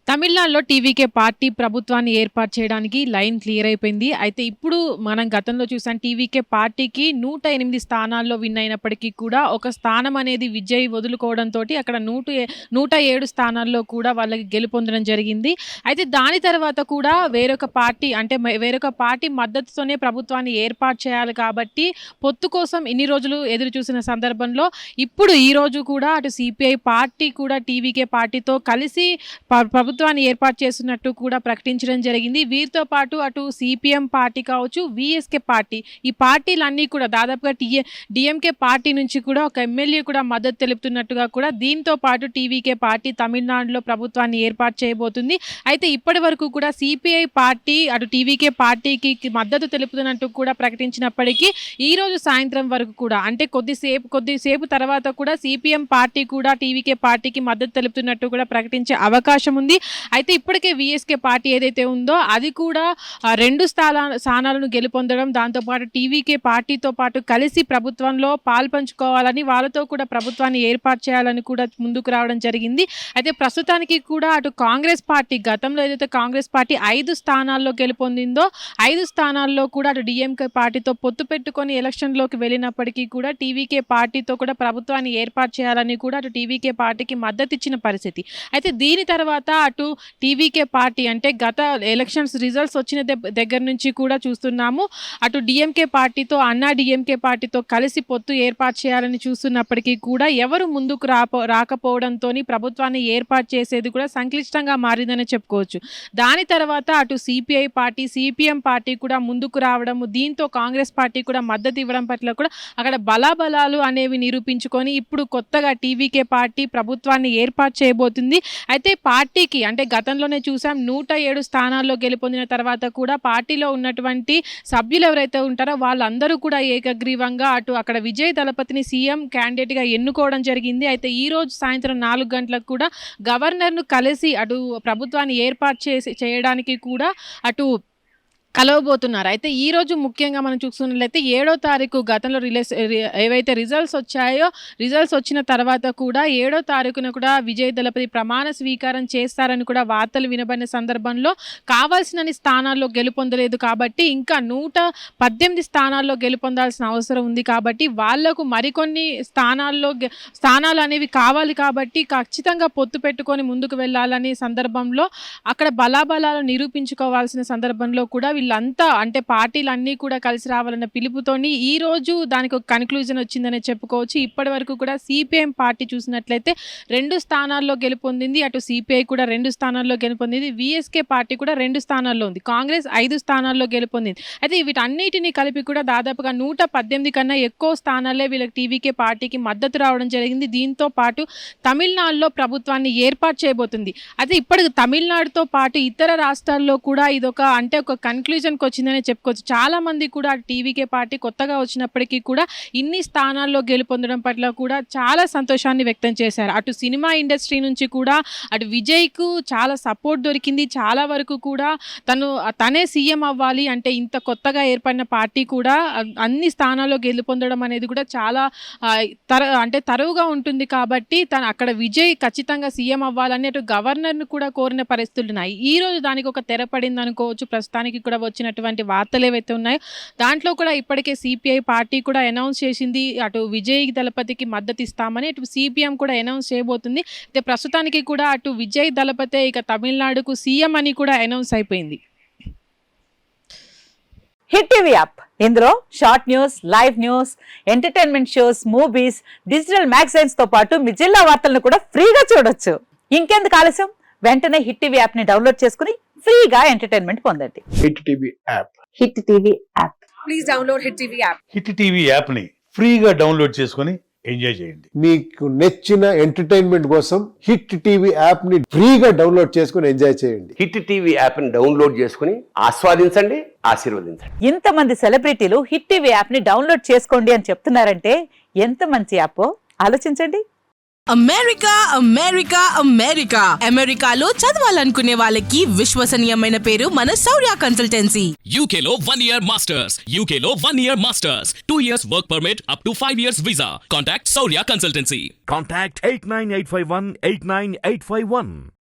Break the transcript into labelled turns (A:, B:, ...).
A: తమిళనాడులో TVK party ప్రభుత్వాన్ని ఏర్పాటు చేయడానికి లైన్ క్లియర్ అయిపోయింది. అయితే ఇప్పుడు మనం గతంలో చూసాం టీవీకే పార్టీకి 108 స్థానాల్లో విన్ అయినప్పటికీ కూడా ఒక స్థానం అనేది విజయ్ వదులుకోవడంతోటి అక్కడ 107 స్థానాల్లో కూడా వాళ్ళకి గెలుపొందడం జరిగింది. అయితే దాని తర్వాత కూడా వేరొక పార్టీ మద్దతుతోనే ప్రభుత్వాన్ని ఏర్పాటు చేయాలి కాబట్టి పొత్తు కోసం ఇన్ని రోజులు ఎదురు చూసిన సందర్భంలో ఇప్పుడు ఈ రోజు కూడా అటు సిపిఐ పార్టీ కూడా టీవీకే పార్టీతో కలిసి ప్రభుత్వాన్ని ఏర్పాటు చేస్తున్నట్టు కూడా ప్రకటించడం జరిగింది. వీరితో పాటు అటు సిపిఎం పార్టీ కావచ్చు, విఎస్కే పార్టీ, ఈ పార్టీలన్నీ కూడా దాదాపుగా డిఎంకే పార్టీ నుంచి కూడా ఒక ఎమ్మెల్యే కూడా మద్దతు తెలుపుతున్నట్టుగా కూడా దీంతో పాటు టీవీకే పార్టీ తమిళనాడులో ప్రభుత్వాన్ని ఏర్పాటు చేయబోతుంది. అయితే ఇప్పటి వరకు కూడా సిపిఐ పార్టీ అటు టీవీకే పార్టీకి మద్దతు తెలుపుతున్నట్టు కూడా ప్రకటించినప్పటికీ ఈ రోజు సాయంత్రం వరకు కూడా అంటే కొద్దిసేపు తర్వాత కూడా సిపిఎం పార్టీ కూడా టీవీకే పార్టీకి మద్దతు తెలుపుతున్నట్టు కూడా ప్రకటించే అవకాశం ఉంది. అయితే ఇప్పటికే విఎస్కే పార్టీ ఏదైతే ఉందో అది కూడా 2 స్థానాలను గెలుపొందడం, దాంతోపాటు టీవీకే పార్టీతో పాటు కలిసి ప్రభుత్వంలో పాల్పంచుకోవాలని వాళ్ళతో కూడా ప్రభుత్వాన్ని ఏర్పాటు చేయాలని కూడా ముందుకు రావడం జరిగింది. అయితే ప్రస్తుతానికి కూడా అటు కాంగ్రెస్ పార్టీ గతంలో ఏదైతే కాంగ్రెస్ పార్టీ 5 స్థానాల్లో గెలుపొందిందో 5 స్థానాల్లో కూడా అటు డిఎంకే పార్టీతో పొత్తు పెట్టుకొని ఎలక్షన్లోకి వెళ్ళినప్పటికీ కూడా టీవీకే పార్టీతో కూడా ప్రభుత్వాన్ని ఏర్పాటు చేయాలని కూడా అటు టీవీకే పార్టీకి మద్దతు ఇచ్చిన పరిస్థితి. అయితే దీని తర్వాత అటు టీవీకే పార్టీ అంటే గత ఎలక్షన్స్ రిజల్ట్స్ వచ్చిన దగ్గర నుంచి కూడా చూస్తున్నాము అటు డిఎంకే పార్టీతో అన్నా డిఎంకే పార్టీతో కలిసి పొత్తు ఏర్పాటు చేయాలని చూస్తున్నప్పటికీ కూడా ఎవరు ముందుకు రాకపోవడంతో ప్రభుత్వాన్ని ఏర్పాటు చేసేది కూడా సంక్లిష్టంగా మారిందని చెప్పుకోవచ్చు. దాని తర్వాత అటు సిపిఐ పార్టీ, సిపిఎం పార్టీ కూడా ముందుకు రావడము, దీంతో కాంగ్రెస్ పార్టీ కూడా మద్దతు ఇవ్వడం పట్ల కూడా అక్కడ బలాబలాలు అనేవి నిరూపించుకొని ఇప్పుడు కొత్తగా టీవీకే పార్టీ ప్రభుత్వాన్ని ఏర్పాటు చేయబోతుంది. అయితే పార్టీకి అంటే గతంలోనే చూసాం 107 స్థానాల్లో గెలుపొందిన తర్వాత కూడా పార్టీలో ఉన్నటువంటి సభ్యులు ఎవరైతే ఉంటారో వాళ్ళందరూ కూడా ఏకగ్రీవంగా అటు అక్కడ విజయ్ దళపతిని సీఎం క్యాండిడేట్గా ఎన్నుకోవడం జరిగింది. అయితే ఈ రోజు సాయంత్రం 4 గంటలకు కూడా గవర్నర్ను కలిసి అటు ప్రభుత్వాన్ని ఏర్పాటు చేయడానికి కూడా అటు కలవబోతున్నారు. అయితే ఈ రోజు ముఖ్యంగా మనం చూస్తున్నట్లయితే 7వ తారీఖు గతంలో ఏవైతే రిజల్ట్స్ వచ్చాయో రిజల్ట్స్ వచ్చిన తర్వాత కూడా 7వ తారీఖున కూడా విజయ్ దళపతి ప్రమాణ స్వీకారం చేస్తారని కూడా వార్తలు వినబడిన సందర్భంలో కావాల్సినన్ని స్థానాల్లో గెలుపొందలేదు కాబట్టి ఇంకా 118 స్థానాల్లో గెలుపొందాల్సిన అవసరం ఉంది కాబట్టి వాళ్లకు మరికొన్ని స్థానాలు అనేవి కావాలి కాబట్టి ఖచ్చితంగా పొత్తు పెట్టుకొని ముందుకు వెళ్ళాలనే సందర్భంలో అక్కడ బలాబలాలు నిరూపించుకోవాల్సిన సందర్భంలో కూడా వీళ్ళంతా అంటే పార్టీలన్నీ కూడా కలిసి రావాలన్న పిలుపుతోని ఈ రోజు దానికి ఒక కన్క్లూజన్ వచ్చిందని చెప్పుకోవచ్చు. ఇప్పటి వరకు కూడా సిపిఎం పార్టీ చూసినట్లయితే 2 స్థానాల్లో గెలుపొందింది, అటు సిపిఐ కూడా 2 స్థానాల్లో గెలుపొందింది, విఎస్కే పార్టీ కూడా 2 స్థానాల్లో ఉంది, కాంగ్రెస్ 5 స్థానాల్లో గెలుపొందింది. అయితే వీటన్నిటిని కలిపి కూడా దాదాపుగా 118 కన్నా ఎక్కువ స్థానాలే వీళ్ళకి టీవీకే పార్టీకి మద్దతు రావడం జరిగింది. దీంతో పాటు తమిళనాడులో ప్రభుత్వాన్ని ఏర్పాటు చేయబోతుంది. అయితే ఇప్పటికి తమిళనాడుతో పాటు ఇతర రాష్ట్రాల్లో కూడా ఇదొక అంటే ఒక కన్క్లూజన్కి వచ్చిందని చెప్పుకోవచ్చు. చాలా మంది కూడా టీవీకే పార్టీ కొత్తగా వచ్చినప్పటికీ కూడా ఇన్ని స్థానాల్లో గెలుపొందడం పట్ల కూడా చాలా సంతోషాన్ని వ్యక్తం చేశారు. అటు సినిమా ఇండస్ట్రీ నుంచి కూడా అటు విజయ్కు చాలా సపోర్ట్ దొరికింది. చాలా వరకు కూడా తనే సీఎం అవ్వాలి అంటే ఇంత కొత్తగా ఏర్పడిన పార్టీ కూడా అన్ని స్థానాల్లో గెలుపొందడం అనేది కూడా చాలా తరువుగా ఉంటుంది కాబట్టి అక్కడ విజయ్ ఖచ్చితంగా సీఎం అవ్వాలని అటు గవర్నర్ను కూడా కోరిన పరిస్థితులు ఉన్నాయి. ఈ రోజు దానికి ఒక తెరపడింది అనుకోవచ్చు. ప్రస్తుతానికి కూడా వచ్చినటువంటి వార్తలు ఏవైతే ఉన్నాయో దాంట్లో కూడా ఇప్పటికే సిపిఐ పార్టీ కూడా అనౌన్స్ చేసింది అటు విజయ్ దళపతికి మద్దతు ఇస్తామని, అటు సిపిఎం కూడా అనౌన్స్ చేయబోతుంది. అయితే ప్రస్తుతానికి కూడా అటు విజయ్ దళపతి ఇక తమిళనాడుకు సీఎం అని కూడా అనౌన్స్ అయిపోయింది.
B: హిట్ టీవీ యాప్ ఇందులో short news, live news, entertainment shows, movies, digital magazines తో పాటు మీ జిల్లా వార్తలను కూడా ఫ్రీగా చూడొచ్చు. ఇంకెందుకు ఆలస్యం, వెంటనే హిట్ టీవీ యాప్ ని డౌన్లోడ్ చేసుకుని ఫ్రీగా ఎంటర్టైన్మెంట్ పొందండి.
C: Hit TV app.
B: Hit TV app.
D: Please download hit TV app.
E: Hit TV app ని ఫ్రీగా డౌన్లోడ్ చేసుకుని ఎంజాయ్ చేయండి.
C: మీకు నచ్చిన ఎంటర్టైన్మెంట్ కోసం హిట్ టీవీ యాప్ ని ఫ్రీగా డౌన్లోడ్ చేసుకుని ఎంజాయ్ చేయండి.
F: హిట్ టీవీ యాప్ ని డౌన్లోడ్ చేసుకుని ఆస్వాదించండి, ఆశీర్వదించండి.
B: ఇంతమంది సెలబ్రిటీలు హిట్ టీవీ యాప్ ని డౌన్లోడ్ చేసుకోండి అని చెప్తున్నారంటే ఎంత మంచి యాప్ ఆలోచించండి.
D: అమెరికా అమెరికా అమెరికా అమెరికాలో చదవాలనుకునే వాళ్ళకి విశ్వసనీయమైన పేరు మన శౌర్య కన్సల్టెన్సీ.
G: UK లో 1 year masters, UK లో 1 year masters, 2 years work permit up to 5 years visa. Contact Shaurya Consultancy.
H: Contact 89851 89851.